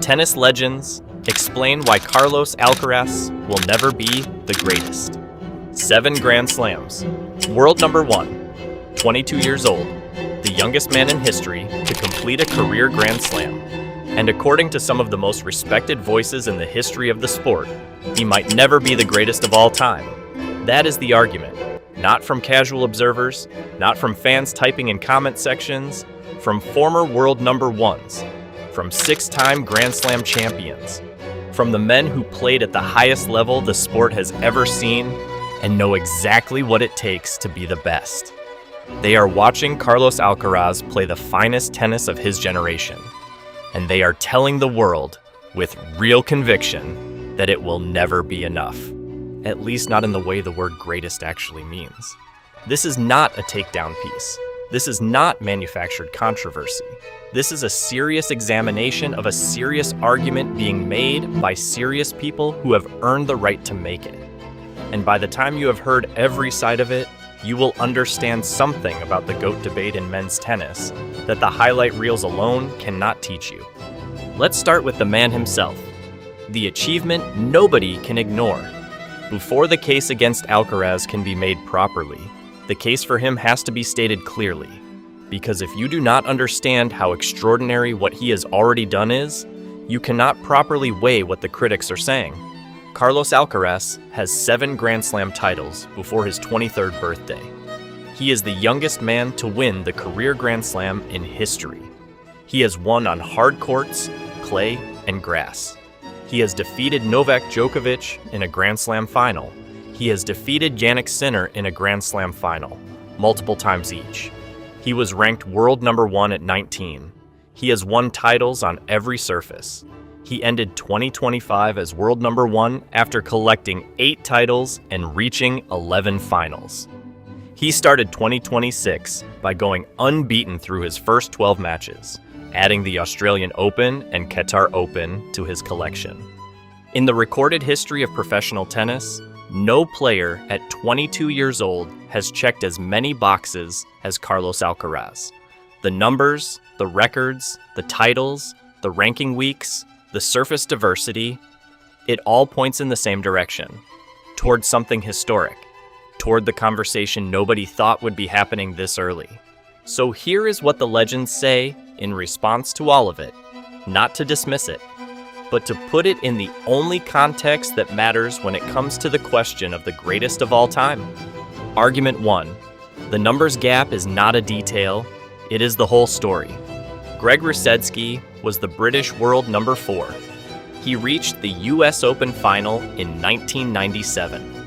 Tennis legends explain why Carlos Alcaraz will never be the greatest. 7 Grand Slams. World number 1, 22 years old, the youngest man in history to complete a career Grand Slam. And according to some of the most respected voices in the history of the sport, he might never be the greatest of all time. That is the argument. Not from casual observers, not from fans typing in comment sections, from former world number 1s, from 6-time Grand Slam champions, from the men who played at the highest level the sport has ever seen and know exactly what it takes to be the best. They are watching Carlos Alcaraz play the finest tennis of his generation, and they are telling the world with real conviction that it will never be enough. At least not in the way the word greatest actually means. This is not a takedown piece. This is not manufactured controversy. This is a serious examination of a serious argument being made by serious people who have earned the right to make it. And by the time you have heard every side of it, you will understand something about the GOAT debate in men's tennis that the highlight reels alone cannot teach you. Let's start with the man himself, the achievement nobody can ignore. Before the case against Alcaraz can be made properly, the case for him has to be stated clearly. Because if you do not understand how extraordinary what he has already done is, you cannot properly weigh what the critics are saying. Carlos Alcaraz has 7 Grand Slam titles before his 23rd birthday. He is the youngest man to win the career Grand Slam in history. He has won on hard courts, clay, and grass. He has defeated Novak Djokovic in a Grand Slam final. He has defeated Jannik Sinner in a Grand Slam final, multiple times each. He was ranked world number 1 at 19. He has won titles on every surface. He ended 2025 as world number 1 after collecting 8 titles and reaching 11 finals. He started 2026 by going unbeaten through his first 12 matches, adding the Australian Open and Qatar Open to his collection. In the recorded history of professional tennis, no player at 22 years old has checked as many boxes as Carlos Alcaraz. The numbers, the records, the titles, the ranking weeks, the surface diversity, it all points in the same direction, toward something historic, toward the conversation nobody thought would be happening this early. So here is what the legends say in response to all of it, not to dismiss it, but to put it in the only context that matters when it comes to the question of the greatest of all time. Argument 1. The numbers gap is not a detail, it is the whole story. Greg Rusedski was the British world number 4. He reached the US Open final in 1997.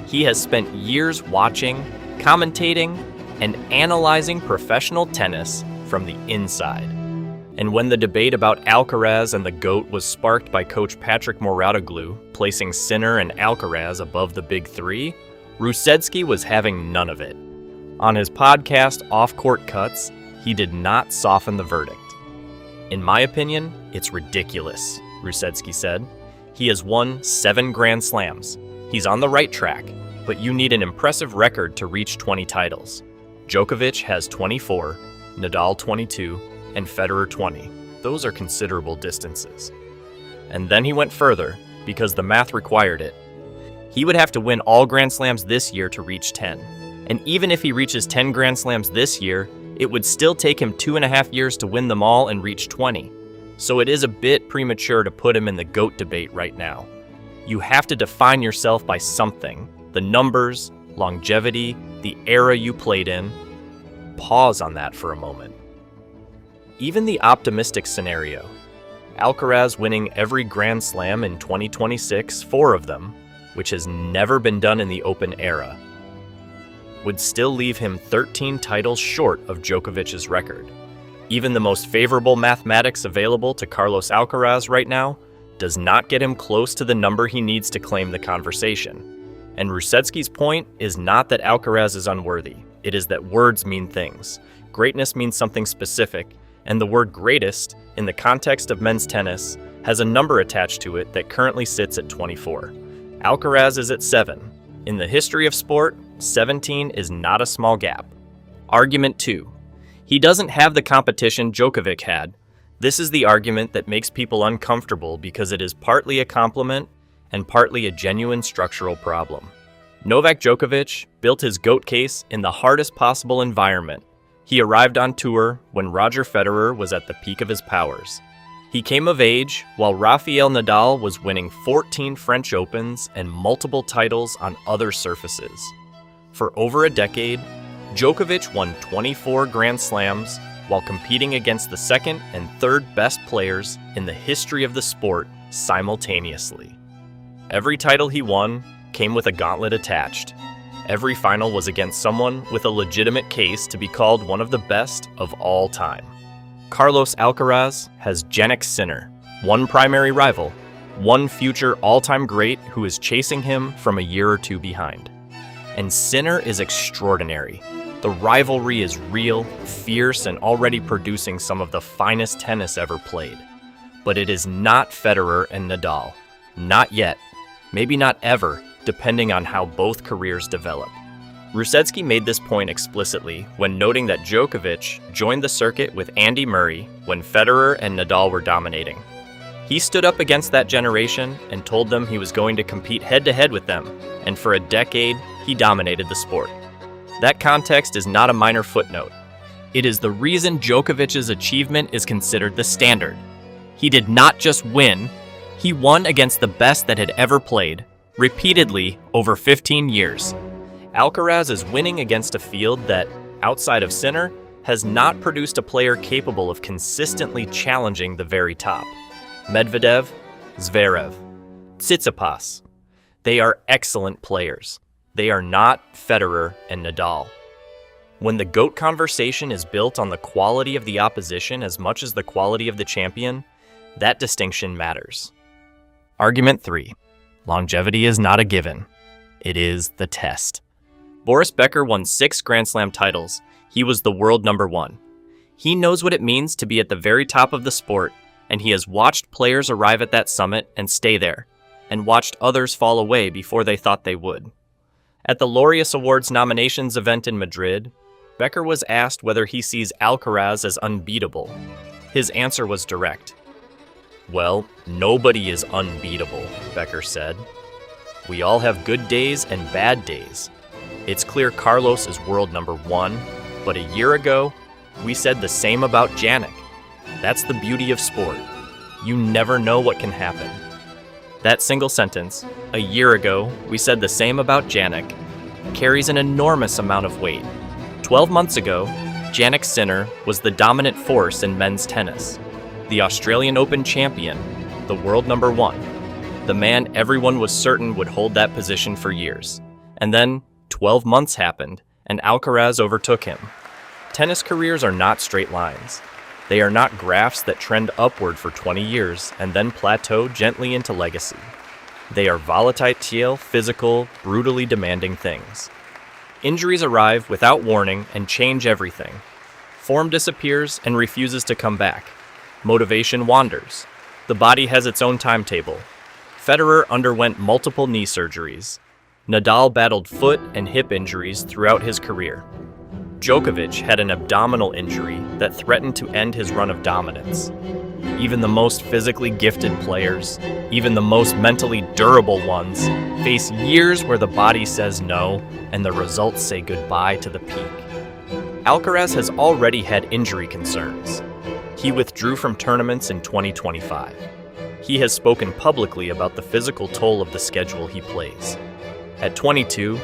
He has spent years watching, commentating, and analyzing professional tennis from the inside. And when the debate about Alcaraz and the GOAT was sparked by coach Patrick Mouratoglou placing Sinner and Alcaraz above the big 3, Rusedski was having none of it. On his podcast Off-Court Cuts, he did not soften the verdict. In my opinion, it's ridiculous, Rusedski said. He has won 7 Grand Slams. He's on the right track, but you need an impressive record to reach 20 titles. Djokovic has 24, Nadal 22, and Federer 20. Those are considerable distances. And then he went further, because the math required it. He would have to win all Grand Slams this year to reach 10. And even if he reaches 10 Grand Slams this year, it would still take him 2.5 years to win them all and reach 20. So it is a bit premature to put him in the GOAT debate right now. You have to define yourself by something. The numbers, longevity, the era you played in. Pause on that for a moment. Even the optimistic scenario, Alcaraz winning every Grand Slam in 2026, 4 of them, which has never been done in the Open era, would still leave him 13 titles short of Djokovic's record. Even the most favorable mathematics available to Carlos Alcaraz right now does not get him close to the number he needs to claim the conversation. And Rusedski's point is not that Alcaraz is unworthy, it is that words mean things. Greatness means something specific, and the word greatest, in the context of men's tennis, has a number attached to it that currently sits at 24. Alcaraz is at 7. In the history of sport, 17 is not a small gap. Argument 2. He doesn't have the competition Djokovic had. This is the argument that makes people uncomfortable because it is partly a compliment and partly a genuine structural problem. Novak Djokovic built his GOAT case in the hardest possible environment. He arrived on tour when Roger Federer was at the peak of his powers. He came of age while Rafael Nadal was winning 14 French Opens and multiple titles on other surfaces. For over a decade, Djokovic won 24 Grand Slams while competing against the second and third best players in the history of the sport simultaneously. Every title he won came with a gauntlet attached. Every final was against someone with a legitimate case to be called one of the best of all time. Carlos Alcaraz has Jannik's Sinner, one primary rival, one future all-time great who is chasing him from a year or two behind. And Sinner is extraordinary. The rivalry is real, fierce, and already producing some of the finest tennis ever played. But it is not Federer and Nadal. Not yet. Maybe not ever, depending on how both careers develop. Rusedski made this point explicitly when noting that Djokovic joined the circuit with Andy Murray when Federer and Nadal were dominating. He stood up against that generation and told them he was going to compete head-to-head with them, and for a decade, he dominated the sport. That context is not a minor footnote. It is the reason Djokovic's achievement is considered the standard. He did not just win, he won against the best that had ever played, repeatedly over 15 years. Alcaraz is winning against a field that, outside of Sinner, has not produced a player capable of consistently challenging the very top. Medvedev, Zverev, Tsitsipas. They are excellent players. They are not Federer and Nadal. When the GOAT conversation is built on the quality of the opposition as much as the quality of the champion, that distinction matters. Argument 3. Longevity is not a given. It is the test. Boris Becker won 6 Grand Slam titles. He was the world number 1. He knows what it means to be at the very top of the sport, and he has watched players arrive at that summit and stay there, and watched others fall away before they thought they would. At the Laureus Awards nominations event in Madrid, Becker was asked whether he sees Alcaraz as unbeatable. His answer was direct. "Well, nobody is unbeatable," Becker said. "We all have good days and bad days. It's clear Carlos is world number 1, but a year ago, we said the same about Jannik. That's the beauty of sport. You never know what can happen." That single sentence, "a year ago, we said the same about Jannik," carries an enormous amount of weight. 12 months ago, Jannik Sinner was the dominant force in men's tennis, the Australian Open champion, the world number 1, the man everyone was certain would hold that position for years. And then, 12 months happened, and Alcaraz overtook him. Tennis careers are not straight lines. They are not graphs that trend upward for 20 years and then plateau gently into legacy. They are volatile, physical, brutally demanding things. Injuries arrive without warning and change everything. Form disappears and refuses to come back. Motivation wanders. The body has its own timetable. Federer underwent multiple knee surgeries. Nadal battled foot and hip injuries throughout his career. Djokovic had an abdominal injury that threatened to end his run of dominance. Even the most physically gifted players, even the most mentally durable ones, face years where the body says no and the results say goodbye to the peak. Alcaraz has already had injury concerns. He withdrew from tournaments in 2025. He has spoken publicly about the physical toll of the schedule he plays. At 22,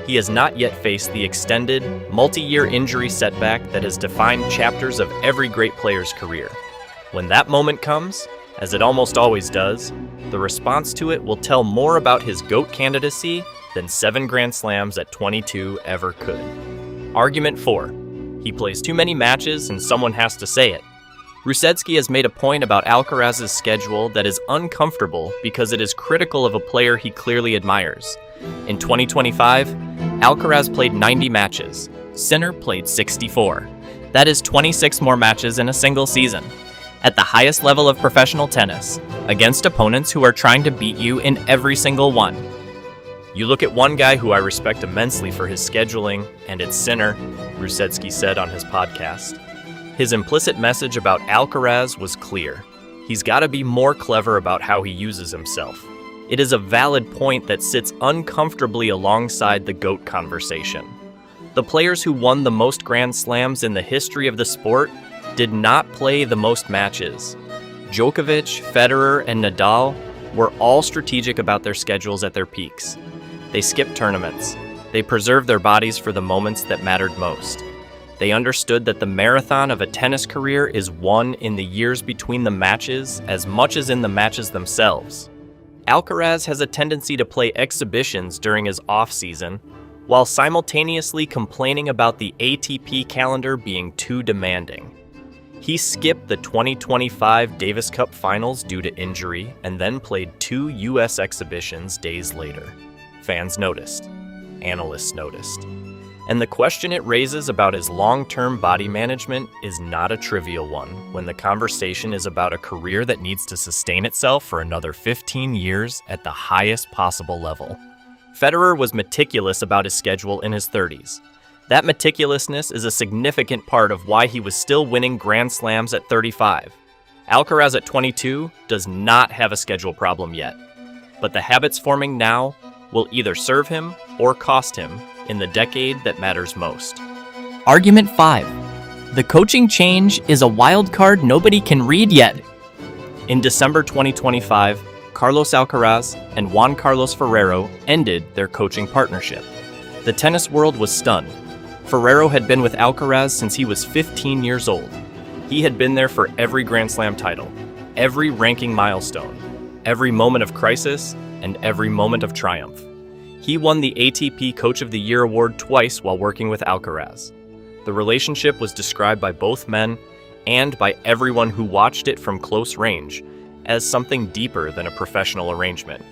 he has not yet faced the extended, multi-year injury setback that has defined chapters of every great player's career. When that moment comes, as it almost always does, the response to it will tell more about his GOAT candidacy than 7 Grand Slams at 22 ever could. Argument 4. He plays too many matches and someone has to say it. Rusedski has made a point about Alcaraz's schedule that is uncomfortable because it is critical of a player he clearly admires. In 2025, Alcaraz played 90 matches. Sinner played 64. That is 26 more matches in a single season. At the highest level of professional tennis, against opponents who are trying to beat you in every single one. You look at one guy who I respect immensely for his scheduling, and it's Sinner, Rusedski said on his podcast. His implicit message about Alcaraz was clear. He's got to be more clever about how he uses himself. It is a valid point that sits uncomfortably alongside the GOAT conversation. The players who won the most Grand Slams in the history of the sport did not play the most matches. Djokovic, Federer, and Nadal were all strategic about their schedules at their peaks. They skipped tournaments. They preserved their bodies for the moments that mattered most. They understood that the marathon of a tennis career is won in the years between the matches as much as in the matches themselves. Alcaraz has a tendency to play exhibitions during his off-season, while simultaneously complaining about the ATP calendar being too demanding. He skipped the 2025 Davis Cup Finals due to injury and then played 2 US exhibitions days later. Fans noticed. Analysts noticed. And the question it raises about his long-term body management is not a trivial one when the conversation is about a career that needs to sustain itself for another 15 years at the highest possible level. Federer was meticulous about his schedule in his 30s. That meticulousness is a significant part of why he was still winning Grand Slams at 35. Alcaraz at 22 does not have a schedule problem yet, but the habits forming now will either serve him or cost him in the decade that matters most. Argument 5. The coaching change is a wild card nobody can read yet. In December 2025, Carlos Alcaraz and Juan Carlos Ferrero ended their coaching partnership. The tennis world was stunned. Ferrero had been with Alcaraz since he was 15 years old. He had been there for every Grand Slam title, every ranking milestone, every moment of crisis, and every moment of triumph. He won the ATP Coach of the Year award twice while working with Alcaraz. The relationship was described by both men and by everyone who watched it from close range as something deeper than a professional arrangement.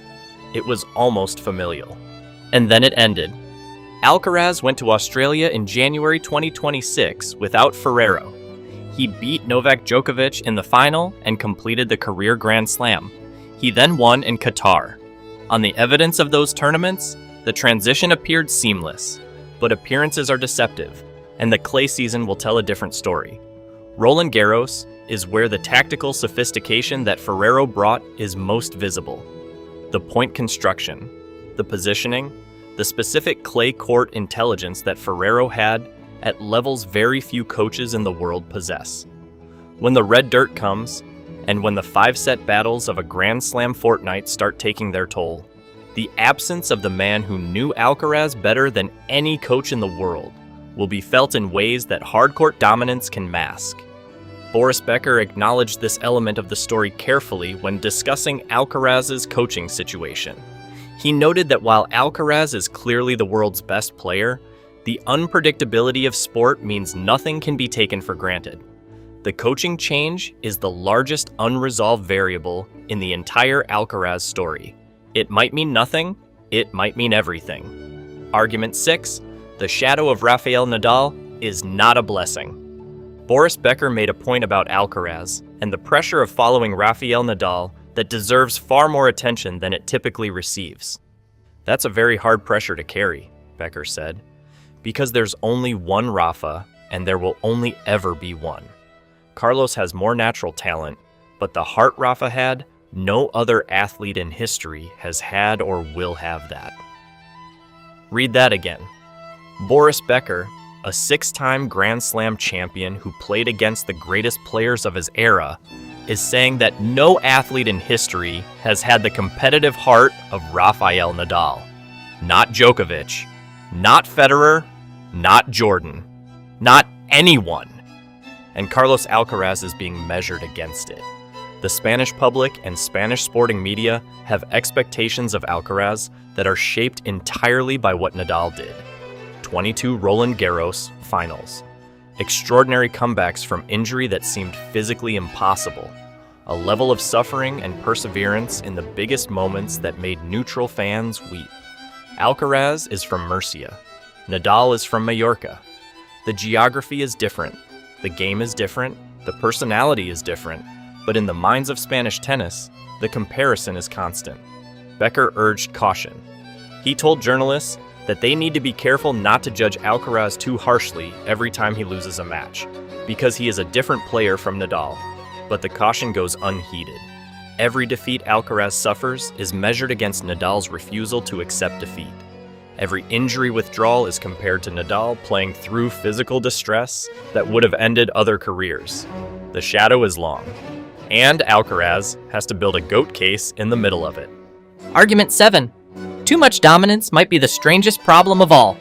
It was almost familial. And then it ended. Alcaraz went to Australia in January 2026 without Ferrero. He beat Novak Djokovic in the final and completed the career Grand Slam. He then won in Qatar. On the evidence of those tournaments, the transition appeared seamless, but appearances are deceptive, and the clay season will tell a different story. Roland Garros is where the tactical sophistication that Ferrero brought is most visible. The point construction, the positioning, the specific clay court intelligence that Ferrero had at levels very few coaches in the world possess. When the red dirt comes, and when the 5-set battles of a Grand Slam fortnight start taking their toll, the absence of the man who knew Alcaraz better than any coach in the world will be felt in ways that hardcourt dominance can mask. Boris Becker acknowledged this element of the story carefully when discussing Alcaraz's coaching situation. He noted that while Alcaraz is clearly the world's best player, the unpredictability of sport means nothing can be taken for granted. The coaching change is the largest unresolved variable in the entire Alcaraz story. It might mean nothing, it might mean everything. Argument 6, the shadow of Rafael Nadal is not a blessing. Boris Becker made a point about Alcaraz and the pressure of following Rafael Nadal that deserves far more attention than it typically receives. That's a very hard pressure to carry, Becker said, because there's only one Rafa and there will only ever be one. Carlos has more natural talent, but the heart Rafa had, no other athlete in history has had or will have that. Read that again. Boris Becker, a 6-time Grand Slam champion who played against the greatest players of his era, is saying that no athlete in history has had the competitive heart of Rafael Nadal. Not Djokovic, not Federer, not Jordan, not anyone. And Carlos Alcaraz is being measured against it. The Spanish public and Spanish sporting media have expectations of Alcaraz that are shaped entirely by what Nadal did. 22 Roland Garros finals. Extraordinary comebacks from injury that seemed physically impossible. A level of suffering and perseverance in the biggest moments that made neutral fans weep. Alcaraz is from Murcia. Nadal is from Mallorca. The geography is different. The game is different. The personality is different. But in the minds of Spanish tennis, the comparison is constant. Becker urged caution. He told journalists that they need to be careful not to judge Alcaraz too harshly every time he loses a match, because he is a different player from Nadal. But the caution goes unheeded. Every defeat Alcaraz suffers is measured against Nadal's refusal to accept defeat. Every injury withdrawal is compared to Nadal playing through physical distress that would have ended other careers. The shadow is long, and Alcaraz has to build a GOAT case in the middle of it. Argument 7. Too much dominance might be the strangest problem of all.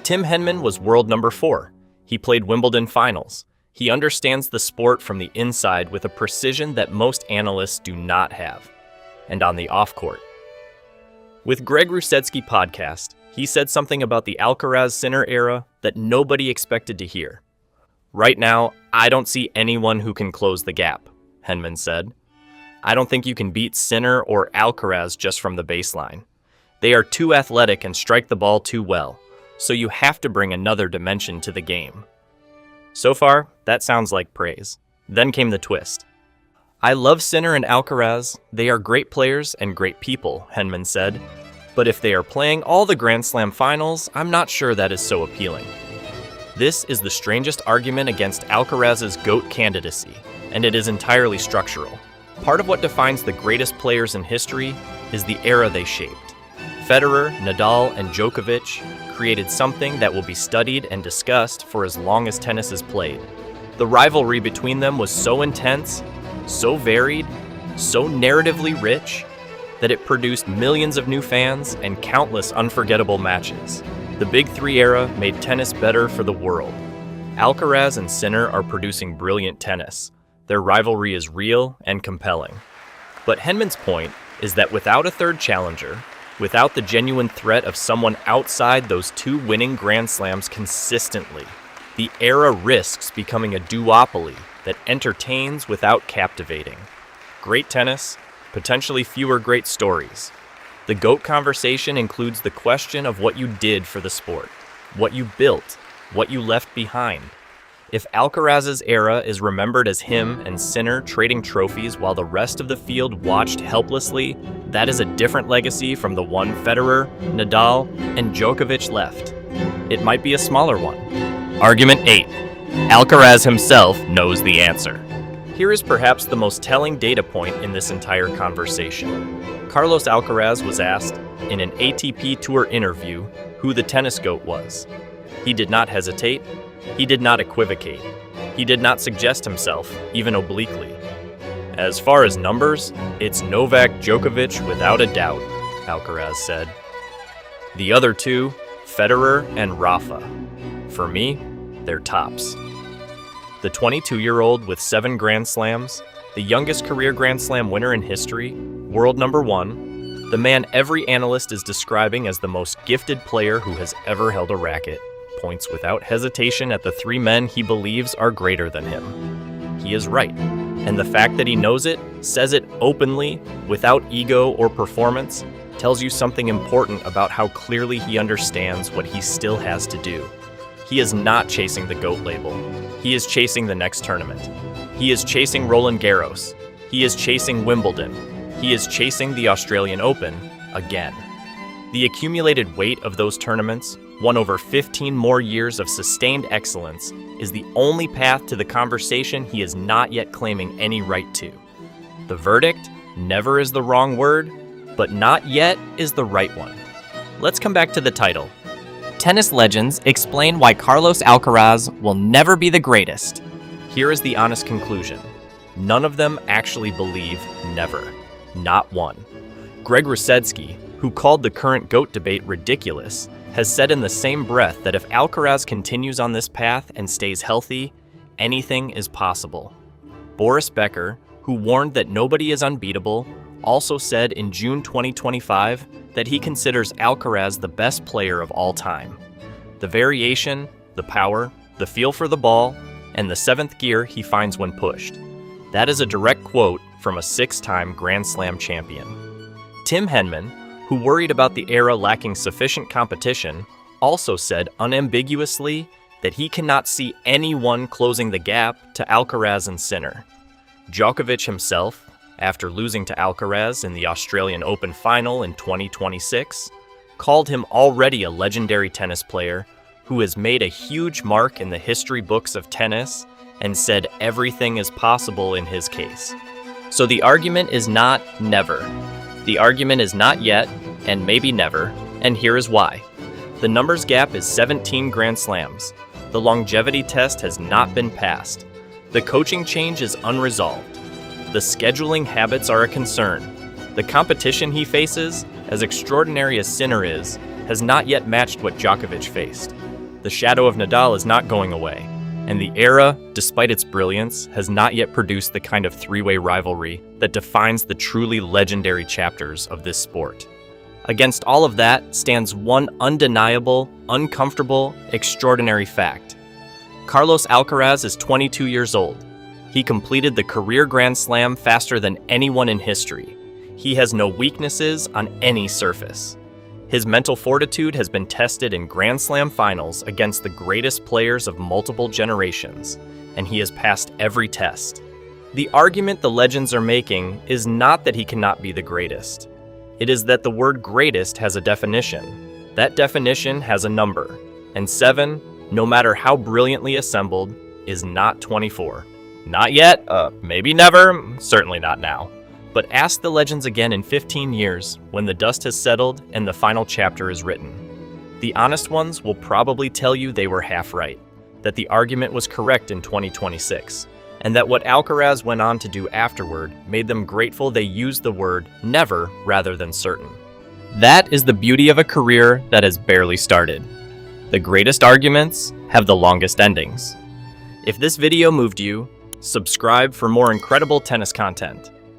Tim Henman was world number 4. He played Wimbledon finals. He understands the sport from the inside with a precision that most analysts do not have, and on the off-court. With Greg Rusedski podcast, he said something about the Alcaraz-Sinner era that nobody expected to hear. Right now, I don't see anyone who can close the gap, Henman said. I don't think you can beat Sinner or Alcaraz just from the baseline. They are too athletic and strike the ball too well, so you have to bring another dimension to the game. So far, that sounds like praise. Then came the twist. I love Sinner and Alcaraz. They are great players and great people, Henman said. But if they are playing all the Grand Slam finals, I'm not sure that is so appealing. This is the strangest argument against Alcaraz's GOAT candidacy, and it is entirely structural. Part of what defines the greatest players in history is the era they shaped. Federer, Nadal, and Djokovic created something that will be studied and discussed for as long as tennis is played. The rivalry between them was so intense, so varied, so narratively rich, that it produced millions of new fans and countless unforgettable matches. The Big Three era made tennis better for the world. Alcaraz and Sinner are producing brilliant tennis. Their rivalry is real and compelling. But Henman's point is that without a third challenger, without the genuine threat of someone outside those two winning Grand Slams consistently, the era risks becoming a duopoly that entertains without captivating. Great tennis, potentially fewer great stories. The GOAT conversation includes the question of what you did for the sport, what you built, what you left behind. If Alcaraz's era is remembered as him and Sinner trading trophies while the rest of the field watched helplessly, that is a different legacy from the one Federer, Nadal, and Djokovic left. It might be a smaller one. Argument 8. Alcaraz himself knows the answer. Here is perhaps the most telling data point in this entire conversation. Carlos Alcaraz was asked, in an ATP Tour interview, who the tennis GOAT was. He did not hesitate. He did not equivocate. He did not suggest himself, even obliquely. As far as numbers, it's Novak Djokovic without a doubt, Alcaraz said. The other two, Federer and Rafa. For me, they're tops. The 22-year-old with 7 Grand Slams, the youngest career Grand Slam winner in history, world number 1, the man every analyst is describing as the most gifted player who has ever held a racket, points without hesitation at the 3 men he believes are greater than him. He is right, and the fact that he knows it, says it openly, without ego or performance, tells you something important about how clearly he understands what he still has to do. He is not chasing the GOAT label. He is chasing the next tournament. He is chasing Roland Garros. He is chasing Wimbledon. He is chasing the Australian Open again. The accumulated weight of those tournaments, won over 15 more years of sustained excellence, is the only path to the conversation he is not yet claiming any right to. The verdict, never is the wrong word, but not yet is the right one. Let's come back to the title. Tennis legends explain why Carlos Alcaraz will never be the greatest. Here is the honest conclusion. None of them actually believe never. Not one. Greg Rusedski, who called the current GOAT debate ridiculous, has said in the same breath that if Alcaraz continues on this path and stays healthy, anything is possible. Boris Becker, who warned that nobody is unbeatable, also said in June 2025 that he considers Alcaraz the best player of all time. The variation, the power, the feel for the ball, and the 7th gear he finds when pushed. That is a direct quote from a 6-time Grand Slam champion. Tim Henman, who worried about the era lacking sufficient competition, also said unambiguously that he cannot see anyone closing the gap to Alcaraz and Sinner. Djokovic himself, after losing to Alcaraz in the Australian Open final in 2026, called him already a legendary tennis player who has made a huge mark in the history books of tennis and said everything is possible in his case. So the argument is not never. The argument is not yet, and maybe never, and here is why. The numbers gap is 17 Grand Slams. The longevity test has not been passed. The coaching change is unresolved. The scheduling habits are a concern. The competition he faces, as extraordinary as Sinner is, has not yet matched what Djokovic faced. The shadow of Nadal is not going away, and the era, despite its brilliance, has not yet produced the kind of three-way rivalry that defines the truly legendary chapters of this sport. Against all of that stands one undeniable, uncomfortable, extraordinary fact. Carlos Alcaraz is 22 years old. He completed the career Grand Slam faster than anyone in history. He has no weaknesses on any surface. His mental fortitude has been tested in Grand Slam finals against the greatest players of multiple generations, and he has passed every test. The argument the legends are making is not that he cannot be the greatest. It is that the word greatest has a definition. That definition has a number, and 7, no matter how brilliantly assembled, is not 24. Not yet, maybe never, certainly not now. But ask the legends again in 15 years when the dust has settled and the final chapter is written. The honest ones will probably tell you they were half right, that the argument was correct in 2026, and that what Alcaraz went on to do afterward made them grateful they used the word never rather than certain. That is the beauty of a career that has barely started. The greatest arguments have the longest endings. If this video moved you, subscribe for more incredible tennis content.